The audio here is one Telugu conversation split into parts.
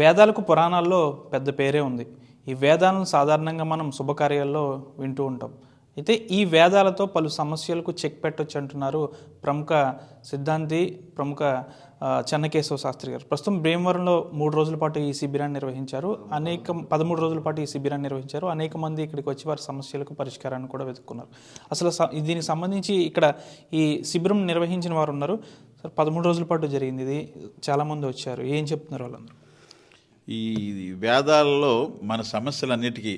వేదాలకు పురాణాల్లో పెద్ద పేరే ఉంది. ఈ వేదాలను సాధారణంగా మనం శుభకార్యాల్లో వింటూ ఉంటాం. అయితే ఈ వేదాలతో పలు సమస్యలకు చెక్ పెట్టొచ్చు అంటున్నారు ప్రముఖ సిద్ధాంతి, ప్రముఖ చెన్నకేశవ శాస్త్రి గారు. ప్రస్తుతం భీమవరంలో 3 రోజుల పాటు ఈ శిబిరాన్ని నిర్వహించారు. 13 రోజుల పాటు ఈ శిబిరాన్ని నిర్వహించారు. అనేక మంది ఇక్కడికి వచ్చి వారి సమస్యలకు పరిష్కారాన్ని కూడా వెతుక్కున్నారు. అసలు దీనికి సంబంధించి ఇక్కడ ఈ శిబిరం నిర్వహించిన వారు ఉన్నారు. 13 రోజుల పాటు జరిగింది. ఇది చాలామంది వచ్చారు. ఏం చెప్తున్నారు వాళ్ళందరూ? ఈ వేదాలలో మన సమస్యలన్నిటికీ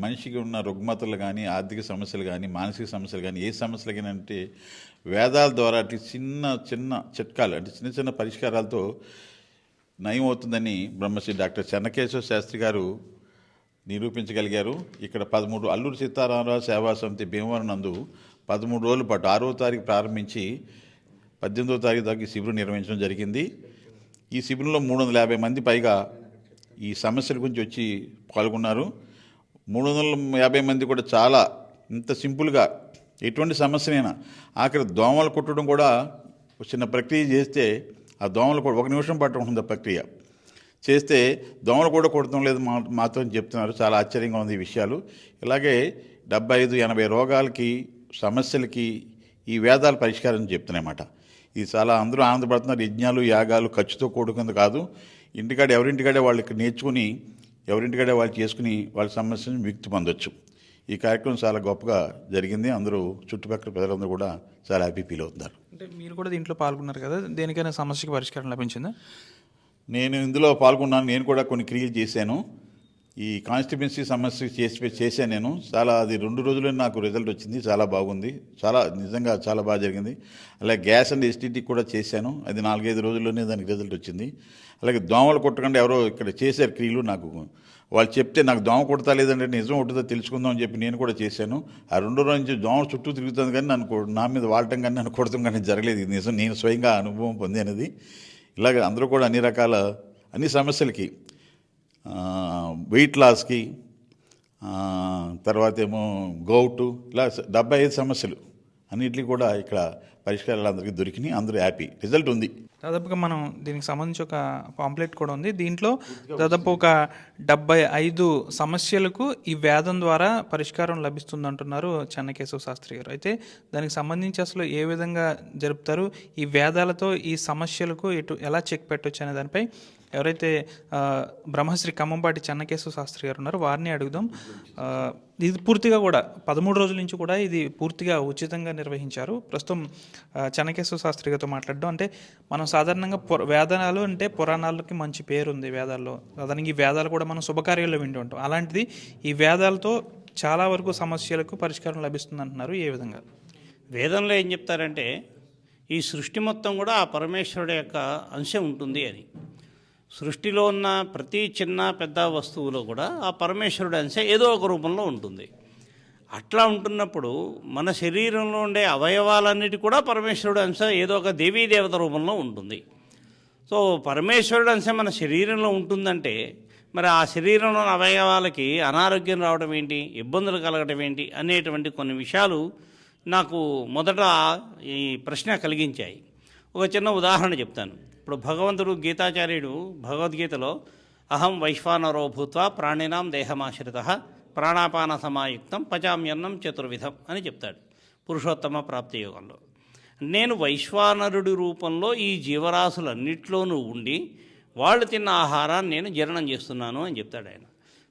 మనిషికి ఉన్న రుగ్మతలు కానీ, ఆర్థిక సమస్యలు కానీ, మానసిక సమస్యలు కానీ, ఏ సమస్యలు కానీ అంటే వేదాల ద్వారా అటు చిన్న చిన్న చిట్కాలు అంటే చిన్న చిన్న పరిష్కారాలతో నయం అవుతుందని బ్రహ్మశ్రీ డాక్టర్ చెన్నకేశవ శాస్త్రి గారు నిరూపించగలిగారు. ఇక్కడ 13 అల్లూరి సీతారామరాజు సేవా సమితి భీమవరం నందు 13 రోజుల పాటు 6వ తారీఖు ప్రారంభించి 18వ తారీఖు దాకా ఈ శిబిరం నిర్వహించడం జరిగింది. ఈ శిబిరంలో 350 మంది పైగా ఈ సమస్యల గురించి వచ్చి పాల్గొన్నారు. 350 మంది కూడా చాలా ఇంత సింపుల్గా ఎటువంటి సమస్యనైనా, ఆఖరి దోమలు కుట్టడం కూడా చిన్న ప్రక్రియ చేస్తే ఆ దోమలు కూడా 1 నిమిషం పట్టుకుంటుంది ప్రక్రియ చేస్తే దోమలు కూడా కొట్టడం లేదు మాత్రం చెప్తున్నారు. చాలా ఆశ్చర్యంగా ఉంది ఈ విషయాలు. ఇలాగే 75-80 రోగాలకి సమస్యలకి ఈ వేదాలు పరిష్కారం చెప్తున్నాయన్నమాట. ఇది చాలా అందరూ ఆనందపడుతున్నారు. యజ్ఞాలు యాగాలు ఖర్చుతో కూడుకుంది కాదు. ఎవరింటికాడే వాళ్ళకి నేర్చుకుని ఎవరింటికాడే వాళ్ళు చేసుకుని వాళ్ళ సమస్యను విముక్తి పొందొచ్చు. ఈ కార్యక్రమం చాలా గొప్పగా జరిగింది. అందరూ చుట్టుపక్కల ప్రజలందరూ కూడా చాలా హ్యాపీ ఫీల్ అవుతున్నారు. అంటే మీరు కూడా దీంట్లో పాల్గొన్నారు కదా, దేనికైనా సమస్యకి పరిష్కారం లభించిందా? నేను ఇందులో పాల్గొన్నాను. నేను కూడా కొన్ని క్రియలు చేశాను. ఈ కాన్స్టిట్యుయెన్సీ సమస్య చేశాను నేను. చాలా అది 2 రోజుల్లో నాకు రిజల్ట్ వచ్చింది. చాలా బాగుంది. నిజంగా చాలా బాగా జరిగింది. అలాగే గ్యాస్ అండ్ ఎస్టీటీ కూడా చేశాను. అది 4-5 రోజుల్లోనే దానికి రిజల్ట్ వచ్చింది. అలాగే దోమలు కొట్టకుండా ఎవరో ఇక్కడ చేశారు క్రియలు. నాకు వాళ్ళు చెప్తే నాకు దోమ కొడతా లేదంటే నిజం ఉంటుందో తెలుసుకుందాం అని చెప్పి నేను కూడా చేశాను. ఆ 2 రోజుల నుంచి దోమ చుట్టూ తిరుగుతుంది కానీ నా మీద వాడటం కానీ నన్ను కొడతాం కానీ జరగలేదు. ఇది నిజం, నేను స్వయంగా అనుభవం పొందినది. ఇలాగ అందరూ కూడా అన్ని సమస్యలకి, వెయిట్ లాస్కి, తర్వాత ఏమో గౌటు, ఇలా 75 సమస్యలు అన్నింటికి కూడా ఇక్కడ పరిష్కారాలు అందరికీ దొరికినాయి. అందరూ హ్యాపీ. రిజల్ట్ ఉంది. దాదాపుగా మనం దీనికి సంబంధించి ఒక పాంప్లెట్ కూడా ఉంది. దీంట్లో దాదాపు ఒక 75 సమస్యలకు ఈ వేదం ద్వారా పరిష్కారం లభిస్తుంది అంటున్నారు చెన్నకేశవ శాస్త్రి గారు. అయితే దానికి సంబంధించి అసలు ఏ విధంగా జరుపుతారు, ఈ వేదాలతో ఈ సమస్యలకు ఎలా చెక్ పెట్టవచ్చు అనే దానిపై ఎవరైతే బ్రహ్మశ్రీ ఖమ్మంపాటి చెన్నకేశవ శాస్త్రి గారు ఉన్నారో వారిని అడుగుదాం. ఇది పూర్తిగా కూడా 13 రోజుల నుంచి కూడా ఇది పూర్తిగా ఉచితంగా నిర్వహించారు. ప్రస్తుతం చెన్నకేశవ శాస్త్రి గారితో మాట్లాడడం, అంటే మనం సాధారణంగా వేదాలు అంటే పురాణాలకి మంచి పేరుంది వేదాల్లో. సాధారణంగా ఈ వేదాలు కూడా మనం శుభకార్యాల్లో వింటూ ఉంటాం. అలాంటిది ఈ వేదాలతో చాలా వరకు సమస్యలకు పరిష్కారం లభిస్తుంది అంటున్నారు. ఏ విధంగా? వేదంలో ఏం చెప్తారంటే ఈ సృష్టి మొత్తం కూడా ఆ పరమేశ్వరుడు యొక్క అంశం ఉంటుంది అని. సృష్టిలో ఉన్న ప్రతి చిన్న పెద్ద వస్తువులో కూడా ఆ పరమేశ్వరుడు అంశం ఏదో ఒక రూపంలో ఉంటుంది. అట్లా ఉంటున్నప్పుడు మన శరీరంలో ఉండే అవయవాలన్నిటి కూడా పరమేశ్వరుడు అంశం ఏదో ఒక దేవత రూపంలో ఉంటుంది. సో పరమేశ్వరుడు అంశం మన శరీరంలో ఉంటుందంటే మరి ఆ శరీరంలోని అవయవాలకి అనారోగ్యం రావడం ఏంటి, ఇబ్బందులు కలగడం ఏంటి అనేటువంటి కొన్ని విషయాలు నాకు మొదట ఈ ప్రశ్న కలిగించాయి. ఒక చిన్న ఉదాహరణ చెప్తాను. ఇప్పుడు భగవంతుడు గీతాచార్యుడు భగవద్గీతలో అహం వైశ్వానరో భూత్వా ప్రాణినాం దేహమాశ్రిత ప్రాణాపాన సమాయుక్తం పచామ్యన్నం చతుర్విధం అని చెప్తాడు పురుషోత్తమ ప్రాప్తి యోగంలో. నేను వైశ్వానరుడి రూపంలో ఈ జీవరాశులన్నిట్లోనూ ఉండి వాళ్ళు తిన్న ఆహారాన్ని నేను జీర్ణం చేస్తున్నాను అని చెప్తాడు ఆయన.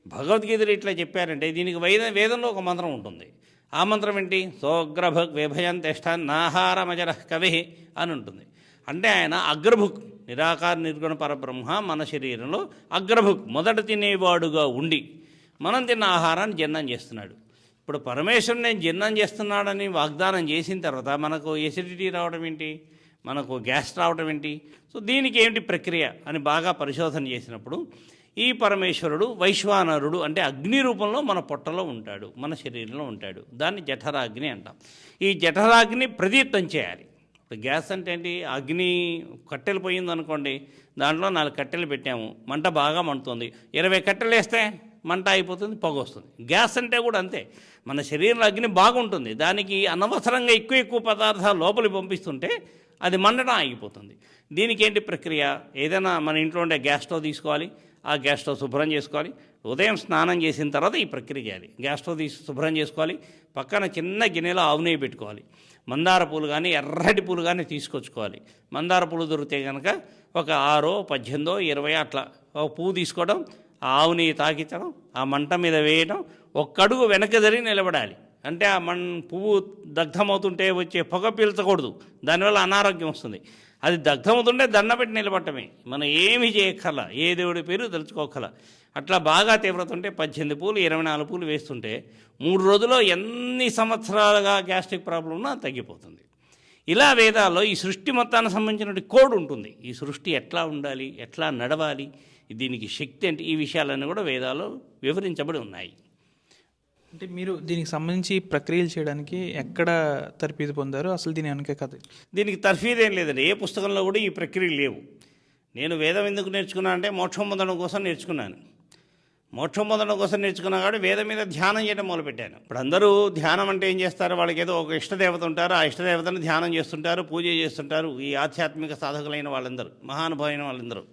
భగవద్గీతలో ఇట్లా చెప్పారంటే దీనికి వేదంలో ఒక మంత్రం ఉంటుంది. ఆ మంత్రం ఏంటి? సోగ్రభగ్ విభయం తిష్టాన్ నాహారమజర కవి అని ఉంటుంది. అంటే ఆయన అగ్రభుక్, నిరాకార నిర్గుణ పరబ్రహ్మ మన శరీరంలో అగ్రభుక్, మొదట తినేవాడుగా ఉండి మనం తిన్న ఆహారాన్ని జీర్ణం చేస్తున్నాడు. ఇప్పుడు పరమేశ్వరుడు నేను జీర్ణం చేస్తున్నాడని వాగ్దానం చేసిన తర్వాత మనకు ఎసిడిటీ రావడం ఏంటి, మనకు గ్యాస్ రావడం ఏంటి? సో దీనికి ఏమిటి ప్రక్రియ అని బాగా పరిశోధన చేసినప్పుడు ఈ పరమేశ్వరుడు వైశ్వానరుడు అంటే అగ్ని రూపంలో మన పొట్టలో ఉంటాడు, మన శరీరంలో ఉంటాడు. దాన్ని జఠరాగ్ని అంటాం. ఈ జఠరాగ్ని ప్రదీప్తం చేయాలి. ఇప్పుడు గ్యాస్ అంటే ఏంటి? అగ్ని కట్టెలు పోయింది అనుకోండి, దాంట్లో 4 కట్టెలు పెట్టాము, మంట బాగా మండుతుంది. 20 కట్టెలు వేస్తే మంట అయిపోతుంది, పొగ వస్తుంది. గ్యాస్ అంటే కూడా అంతే. మన శరీరంలో అగ్ని బాగుంటుంది, దానికి అనవసరంగా ఎక్కువ పదార్థాలు లోపలికి పంపిస్తుంటే అది మండడం ఆగిపోతుంది. దీనికి ఏంటి ప్రక్రియ? ఏదైనా మన ఇంట్లో ఉండే గ్యాస్ స్టవ్ తీసుకోవాలి, ఆ గ్యాస్ స్టవ్ శుభ్రం చేసుకోవాలి. ఉదయం స్నానం చేసిన తర్వాత ఈ ప్రక్రియ చేయాలి. గ్యాస్ స్టవ్ తీసి శుభ్రం చేసుకోవాలి. పక్కన చిన్న గిన్నెలో ఆవు నెయ్యి పెట్టుకోవాలి. మందార పూలు కానీ ఎర్రటి పూలు కానీ తీసుకొచ్చుకోవాలి. మందార పూలు దొరికితే కనుక ఒక 6, 18, 20 అట్లా ఒక పువ్వు తీసుకోవడం, ఆ ఆవు నెయ్యి తాకించడం, ఆ మంట మీద వేయడం, ఒక్క అడుగు వెనక జరిగి నిలబడాలి. అంటే ఆ పువ్వు దగ్ధమవుతుంటే వచ్చే పొగ పీల్చకూడదు, దానివల్ల అనారోగ్యం వస్తుంది. అది దగ్ధమవుతుంటే దండ పెట్టి నిలబట్టమే, మనం ఏమీ చేయక్కర్లా, ఏ దేవుడి పేరు తలుచుకోకల. అట్లా బాగా తీవ్రత ఉంటే 18 పూలు 24 పూలు వేస్తుంటే 3 రోజుల్లో ఎన్ని సంవత్సరాలుగా గ్యాస్ట్రిక్ ప్రాబ్లం ఉన్నా తగ్గిపోతుంది. ఇలా వేదాల్లో ఈ సృష్టి మొత్తానికి సంబంధించిన కోడ్ ఉంటుంది. ఈ సృష్టి ఎట్లా ఉండాలి, ఎట్లా నడవాలి, దీనికి శక్తి అంటే ఈ విషయాలన్నీ కూడా వేదాల్లో వివరించబడి ఉన్నాయి. అంటే మీరు దీనికి సంబంధించి ప్రక్రియలు చేయడానికి ఎక్కడ తరబిదు పొందారు, అసలు దీని వెనకే కథ? దీనికి తర్ఫీదేం లేదండి, ఏ పుస్తకంలో కూడా ఈ ప్రక్రియలు లేవు. నేను వేదం ఎందుకు నేర్చుకున్నా అంటే మోక్షం పొందడం కోసం నేర్చుకున్నాను. మోక్షం పొందడం కోసం నేర్చుకున్నా కాబట్టి వేదం మీద ధ్యానం చేయడం మొదలుపెట్టాను. ఇప్పుడు అందరూ ధ్యానం అంటే ఏం చేస్తారు, వాళ్ళకి ఏదో ఒక ఇష్టదేవత ఉంటారు, ఆ ఇష్టదేవతను ధ్యానం చేస్తుంటారు, పూజ చేస్తుంటారు. ఈ ఆధ్యాత్మిక సాధకులైన వాళ్ళందరూ, మహానుభావైన వాళ్ళందరూ.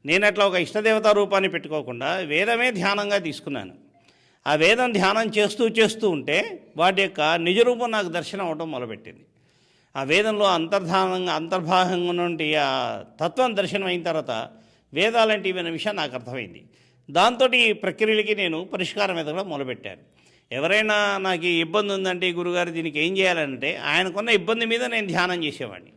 నేను అట్లా ఒక ఇష్టదేవతా రూపాన్ని పెట్టుకోకుండా వేదమే ధ్యానంగా తీసుకున్నాను. ఆ వేదం ధ్యానం చేస్తూ ఉంటే వాటి యొక్క నిజరూపం నాకు దర్శనం అవడం మొదలుపెట్టింది. ఆ వేదంలో అంతర్భాగంగా నుండి ఆ తత్వం దర్శనం అయిన తర్వాత వేదాలంటే ఇవన్న విషయం నాకు అర్థమైంది. దాంతో ఈ ప్రక్రియలకి నేను పరిష్కారం ఎదగడం మొదలుపెట్టాను. ఎవరైనా నాకు ఈ ఇబ్బంది ఉందంటే గురుగారు దీనికి ఏం చేయాలంటే ఆయనకున్న ఇబ్బంది మీద నేను ధ్యానం చేసేవాడిని.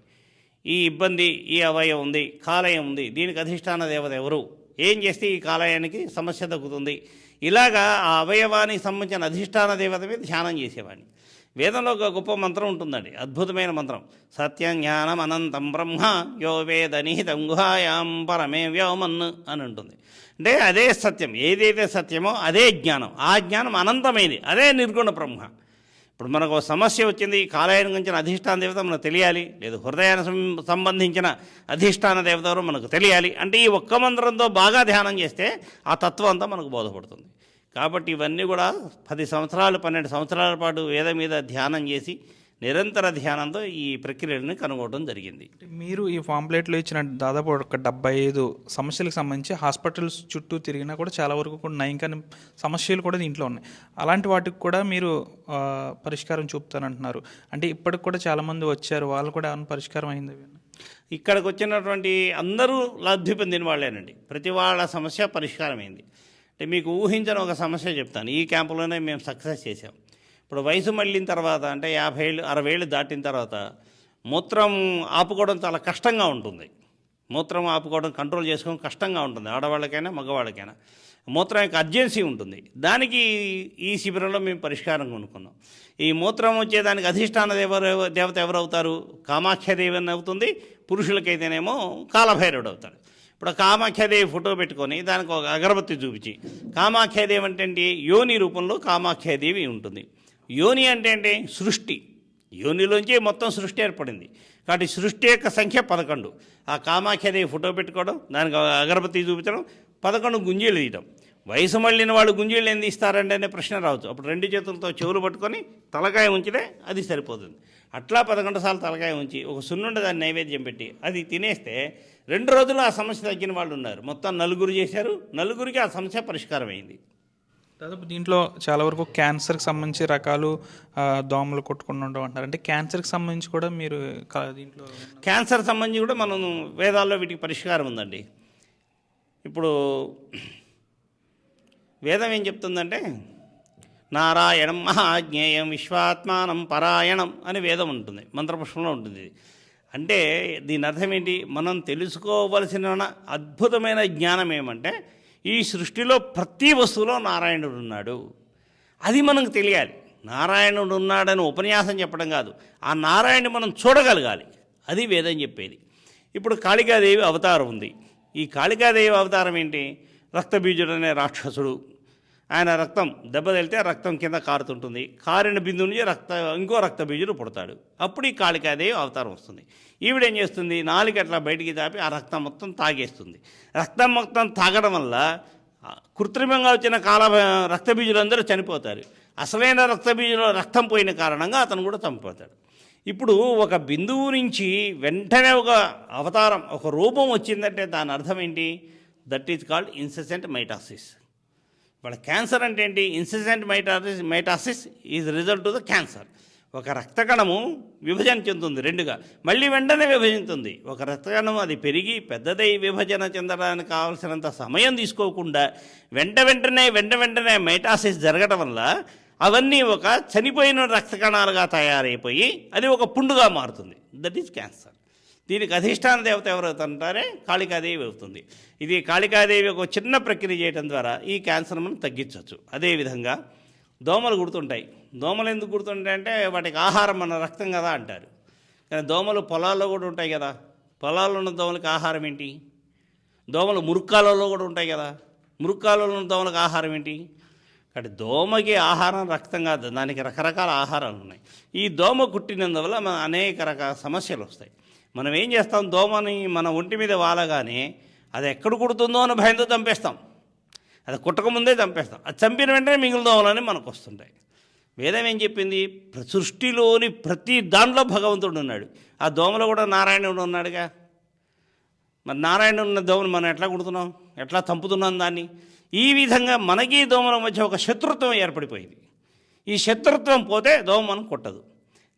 ఈ ఇబ్బంది, ఈ అవయవం ఉంది, కాలయం ఉంది, దీనికి అధిష్టాన దేవత ఎవరు, ఏం చేస్తే ఈ కాలయానికి సమస్య తగ్గుతుంది, ఇలాగా ఆ అవయవానికి సంబంధించిన అధిష్టాన దేవత మీద ధ్యానం చేసేవాడిని. వేదంలో ఒక గొప్ప మంత్రం ఉంటుందండి, అద్భుతమైన మంత్రం. సత్యం జ్ఞానం అనంతం బ్రహ్మ యో వేద నిహితం గుహాయాం పరమే వ్యోమన్ అని ఉంటుంది. అంటే అదే సత్యం, ఏదైతే సత్యమో అదే జ్ఞానం, ఆ జ్ఞానం అనంతమైనది, అదే నిర్గుణ బ్రహ్మ. ఇప్పుడు మనకు ఒక సమస్య వచ్చింది, కాలయానికి సంబంధించిన అధిష్టాన దేవత మనకు తెలియాలి, లేదు హృదయానికి సంబంధించిన అధిష్టాన దేవత ఎవరో మనకు తెలియాలి అంటే ఈ ఒక్క మంత్రంతో బాగా ధ్యానం చేస్తే ఆ తత్వం అంతా మనకు బోధపడుతుంది. కాబట్టి ఇవన్నీ కూడా 10 సంవత్సరాలు 12 సంవత్సరాల పాటు వేద మీద ధ్యానం చేసి నిరంతర ధ్యానంతో ఈ ప్రక్రియలను కనుగొనడం జరిగింది. మీరు ఈ పాంప్లెట్లో ఇచ్చిన దాదాపు ఒక 75 సమస్యలకు సంబంధించి హాస్పిటల్స్ చుట్టూ తిరిగినా కూడా చాలా వరకు కూడా నయం కాని సమస్యలు కూడా దీంట్లో ఉన్నాయి. అలాంటి వాటికి కూడా మీరు పరిష్కారం చూపుతానంటున్నారు. అంటే ఇప్పటికి కూడా చాలామంది వచ్చారు, వాళ్ళు కూడా ఏమైనా పరిష్కారం అయింది? ఇక్కడికి వచ్చినటువంటి అందరూ లబ్ధి పొందిన వాళ్ళేనండి. ప్రతి వాళ్ళ సమస్య పరిష్కారమైంది. అంటే మీకు ఊహించని ఒక సమస్య చెప్తాను. ఈ క్యాంపులోనే మేము సక్సెస్ చేసాం. ఇప్పుడు వయసు మళ్ళిన తర్వాత అంటే 50 ఏళ్ళు 60 ఏళ్ళు దాటిన తర్వాత మూత్రం ఆపుకోవడం చాలా కష్టంగా ఉంటుంది. మూత్రం ఆపుకోవడం కంట్రోల్ చేసుకోవడం కష్టంగా ఉంటుంది, ఆడవాళ్ళకైనా మగవాళ్ళకైనా. మూత్రం యొక్క అర్జెన్సీ ఉంటుంది. దానికి ఈ శిబిరంలో మేము పరిష్కారం కొనుక్కున్నాం. ఈ మూత్రం వచ్చేదానికి అధిష్టాన దేవత ఎవరవుతారు? కామాఖ్యాదేవి అవుతుంది. పురుషులకైతేనేమో కాలభైరవుడు అవుతాడు. ఇప్పుడు కామాఖ్యాదేవి ఫోటో పెట్టుకొని దానికి ఒక అగరబత్తి చూపించి, కామాఖ్యాదేవి అంటే ఏంటి? యోని రూపంలో కామాఖ్యాదేవి ఉంటుంది. యోని అంటే ఏంటి? సృష్టి. యోనిలోంచి మొత్తం సృష్టి ఏర్పడింది. కాబట్టి సృష్టి యొక్క సంఖ్య 11. ఆ కామాఖ్యాదేవి ఫోటో పెట్టుకోవడం, దానికి అగరబత్తి చూపించడం, 11 గుంజీలు తీయడం. వయసు మళ్ళిన వాళ్ళు గుంజీలు ఎందుకు ఇస్తారండి అనే ప్రశ్న రావచ్చు. అప్పుడు 2 చేతులతో చెవులు పట్టుకొని తలకాయ ఉంచితే అది సరిపోతుంది. అట్లా 11 సార్లు తలకాయ ఉంచి ఒక సున్నుండ దాన్ని నైవేద్యం పెట్టి అది తినేస్తే 2 రోజులు ఆ సమస్య తగ్గిన వాళ్ళు ఉన్నారు. మొత్తం 4 చేశారు, 4కి ఆ సమస్య పరిష్కారం అయింది. దాదాపు దీంట్లో చాలా వరకు క్యాన్సర్కి సంబంధించి రకాలు దోమలు కొట్టుకుని ఉండవు అంటారు. అంటే క్యాన్సర్కి సంబంధించి కూడా మీరు దీంట్లో క్యాన్సర్ సంబంధించి కూడా మనం వేదాల్లో వీటికి పరిష్కారం ఉందండి. ఇప్పుడు వేదం ఏం చెప్తుందంటే నారాయణం మహాజ్ఞేయం విశ్వాత్మానం పరాయణం అని వేదం ఉంటుంది, మంత్రపుష్పంలో ఉంటుంది. అంటే దీని అర్థం ఏంటి? మనం తెలుసుకోవలసిన అద్భుతమైన జ్ఞానం ఏమంటే ఈ సృష్టిలో ప్రతి వస్తువులో నారాయణుడు ఉన్నాడు. అది మనకు తెలియాలి. నారాయణుడు ఉన్నాడని ఉపన్యాసం చెప్పడం కాదు, ఆ నారాయణుడు మనం చూడగలగాలి. అది వేదం చెప్పేది. ఇప్పుడు కాళికాదేవి అవతారం ఉంది. ఈ కాళికాదేవి అవతారం ఏంటి? రక్తబీజుడు అనే రాక్షసుడు, ఆయన రక్తం దెబ్బతెలితే రక్తం కింద కారుతుంటుంది. కారిన బిందు నుంచి ఇంకో రక్తబీజుడు పుడతాడు. అప్పుడు ఈ కాళికాదేవి అవతారం వస్తుంది. ఈవిడేం చేస్తుంది? నాలుగు అట్లా బయటికి తాపి ఆ రక్తం మొత్తం తాగేస్తుంది. రక్తం మొత్తం తాగడం వల్ల కృత్రిమంగా వచ్చిన రక్తబీజులందరూ చనిపోతారు. అసలైన రక్తబీజులో రక్తం పోయిన కారణంగా అతను కూడా చనిపోతాడు. ఇప్పుడు ఒక బిందువు నుంచి వెంటనే ఒక అవతారం, ఒక రూపం వచ్చిందంటే దాని అర్థం ఏంటి? That is called incessant mitosis. వాళ్ళ క్యాన్సర్ అంటే ఏంటి? Incessant mitosis is result to the cancer. ఒక రక్తకణము విభజన చెందుతుంది రెండుగా, మళ్ళీ వెంటనే విభజిస్తుంది. ఒక రక్తకణం అది పెరిగి పెద్దదై విభజన చెందడానికి కావాల్సినంత సమయం తీసుకోకుండా వెంటనే మైటాసిస్ జరగడం వల్ల అవన్నీ ఒక చనిపోయిన రక్తకణాలుగా తయారైపోయి అది ఒక పుండుగా మారుతుంది. That is cancer. దీనికి అధిష్టాన దేవత ఎవరవుతుంటారే కాళికాదేవి అవుతుంది. ఇది కాళికాదేవి ఒక చిన్న ప్రక్రియ చేయడం ద్వారా ఈ క్యాన్సర్ మనం తగ్గించవచ్చు. అదేవిధంగా దోమలు గుర్తుంటాయి. దోమలు ఎందుకు గుర్తుంటాయి అంటే వాటికి ఆహారం మన రక్తం కదా అంటారు. కానీ దోమలు పొలాల్లో కూడా ఉంటాయి కదా. పొలాల్లో ఉన్న దోమలకి ఆహారం ఏంటి? దోమలు మురుక్కాలలో కూడా ఉంటాయి కదా. మురుక్కాలలో ఉన్న దోమలకు ఆహారం ఏంటి? కాబట్టి దోమకి ఆహారం రక్తం కాదు, దానికి రకరకాల ఆహారాలు ఉన్నాయి. ఈ దోమ కుట్టినందువల్ల మన అనేక రకాల సమస్యలు వస్తాయి. మనం ఏం చేస్తాం? దోమని మన ఒంటి మీద వాలగానే అది ఎక్కడ కుడుతుందో అని భయంతో చంపేస్తాం. అది కుట్టకముందే చంపేస్తాం. అది చంపిన వెంటనే మిగిలిన దోమలని మనకు వస్తుంటాయి. వేదం ఏం చెప్పింది? సృష్టిలోని ప్రతి దాంట్లో భగవంతుడు ఉన్నాడు. ఆ దోమలో కూడా నారాయణుడు ఉన్నాడుగా. మరి నారాయణుడు ఉన్న దోమను మనం ఎట్లా కుడుతున్నాం, ఎట్లా చంపుతున్నాం దాన్ని? ఈ విధంగా మనకి దోమల మధ్య ఒక శత్రుత్వం ఏర్పడిపోయింది. ఈ శత్రుత్వం పోతే దోమ మనం కొట్టదు.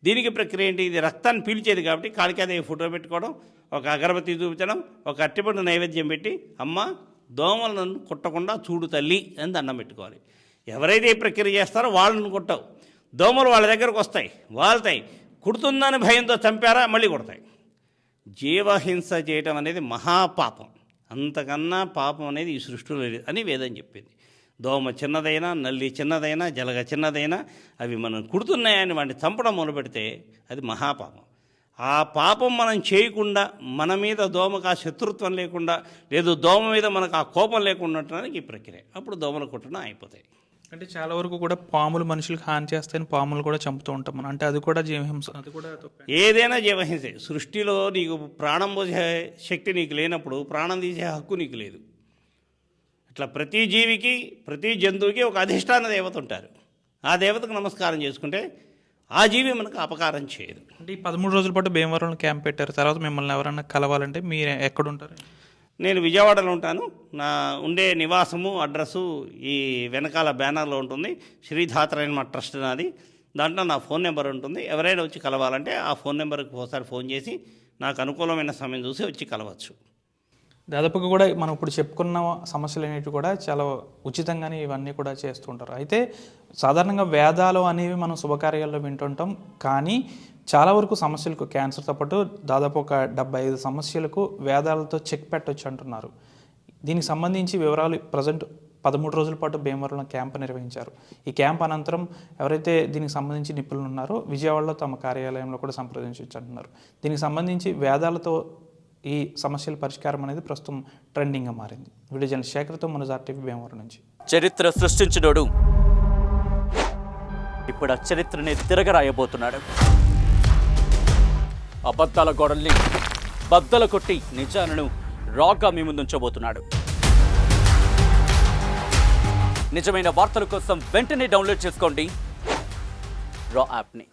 దీనికి ప్రక్రియ ఏంటి? ఇది రక్తాన్ని పీల్చేది కాబట్టి కాళికాదేవి ఫోటో పెట్టుకోవడం, ఒక అగరబత్తి చూపించడం, ఒక అట్టిపండు నైవేద్యం పెట్టి, అమ్మ దోమలను కుట్టకుండా చూడు తల్లి అని దండం పెట్టుకోవాలి. ఎవరైతే ఈ ప్రక్రియ చేస్తారో వాళ్ళని కొట్టవు. దోమలు వాళ్ళ దగ్గరకు వస్తాయి, వాళ్తాయి. కుడుతుందని భయంతో చంపారా మళ్ళీ కొడతాయి. జీవహింస చేయటం అనేది మహాపాపం. అంతకన్నా పాపం అనేది ఈ సృష్టిలో లేదు అని వేదం చెప్పింది. దోమ చిన్నదైనా, నల్లి చిన్నదైనా, జలగ చిన్నదైనా అవి మనం కుడుతున్నాయని వాటిని చంపడం మొదలుపెడితే అది మహాపాపం. ఆ పాపం మనం చేయకుండా, మన మీద దోమకు ఆ శత్రుత్వం లేకుండా, లేదు దోమ మీద మనకు ఆ కోపం లేకుండా ఉండటానికి ఈ ప్రక్రియ. అప్పుడు దోమలు కుట్టడం అయిపోతాయి. అంటే చాలా వరకు కూడా పాములు మనుషులకు హాని చేస్తాయని పాములు కూడా చంపుతూ ఉంటాం మనం. అంటే అది కూడా జీవహింస, అది కూడా తప్పే. ఏదైనా జీవహింసే. సృష్టిలో నీకు ప్రాణం పోసే శక్తి నీకు లేనప్పుడు ప్రాణం తీసే హక్కు నీకు లేదు. ఇట్లా ప్రతి జీవికి, ప్రతి జంతువుకి ఒక అధిష్టాన దేవత ఉంటారు. ఆ దేవతకు నమస్కారం చేసుకుంటే ఆ జీవి మనకు అపకారం చేయదు. అంటే ఈ 13 రోజుల పాటు భీమవరంలో క్యాంప్ పెట్టారు. తర్వాత మిమ్మల్ని ఎవరన్నా కలవాలంటే మీరు ఎక్కడుంటారు? నేను విజయవాడలో ఉంటాను. నా ఉండే నివాసము అడ్రస్సు ఈ వెనకాల బ్యానర్లో ఉంటుంది. శ్రీధాత్రాయణ ట్రస్ట్ నాది. దాంట్లో నా ఫోన్ నెంబర్ ఉంటుంది. ఎవరైనా వచ్చి కలవాలంటే ఆ ఫోన్ నెంబర్కి ఒకసారి ఫోన్ చేసి నాకు అనుకూలమైన సమయం చూసి వచ్చి కలవచ్చు. దాదాపుగా కూడా మనం ఇప్పుడు చెప్పుకున్న సమస్యలు అనేవి కూడా చాలా ఉచితంగానే ఇవన్నీ కూడా చేస్తుంటారు. అయితే సాధారణంగా వేదాలు అనేవి మనం శుభకార్యాల్లో వింటుంటాం. కానీ చాలా వరకు సమస్యలకు, క్యాన్సర్తో పాటు దాదాపు ఒక 75 సమస్యలకు వేదాలతో చెక్ పెట్టవచ్చు అంటున్నారు. దీనికి సంబంధించి వివరాలు ప్రజెంట్ 13 రోజుల పాటు భీమవరంలో క్యాంప్ నిర్వహించారు. ఈ క్యాంప్ అనంతరం ఎవరైతే దీనికి సంబంధించి నిపుణులు ఉన్నారో విజయవాడలో తమ కార్యాలయంలో కూడా సంప్రదించవచ్చు అంటున్నారు. దీనికి సంబంధించి వేదాలతో ఈ సమస్యల పరిష్కారం అనేది ప్రస్తుతం ట్రెండింగ్గా మారింది. వీడియో జర్నలిస్ట్ శేఖర్తో మనోజ్ టీవీ భీమవరం నుంచి. చరిత్ర సృష్టించినోడు ఇప్పుడు ఆ చరిత్రని తిరగరాయబోతున్నాడు. అబద్ధాల గోడల్ని బద్దలు కొట్టి నిజాలను రాగా మీ ముందుంచబోతున్నాడు. నిజమైన వార్తల కోసం వెంటనే డౌన్లోడ్ చేసుకోండి రా యాప్ని.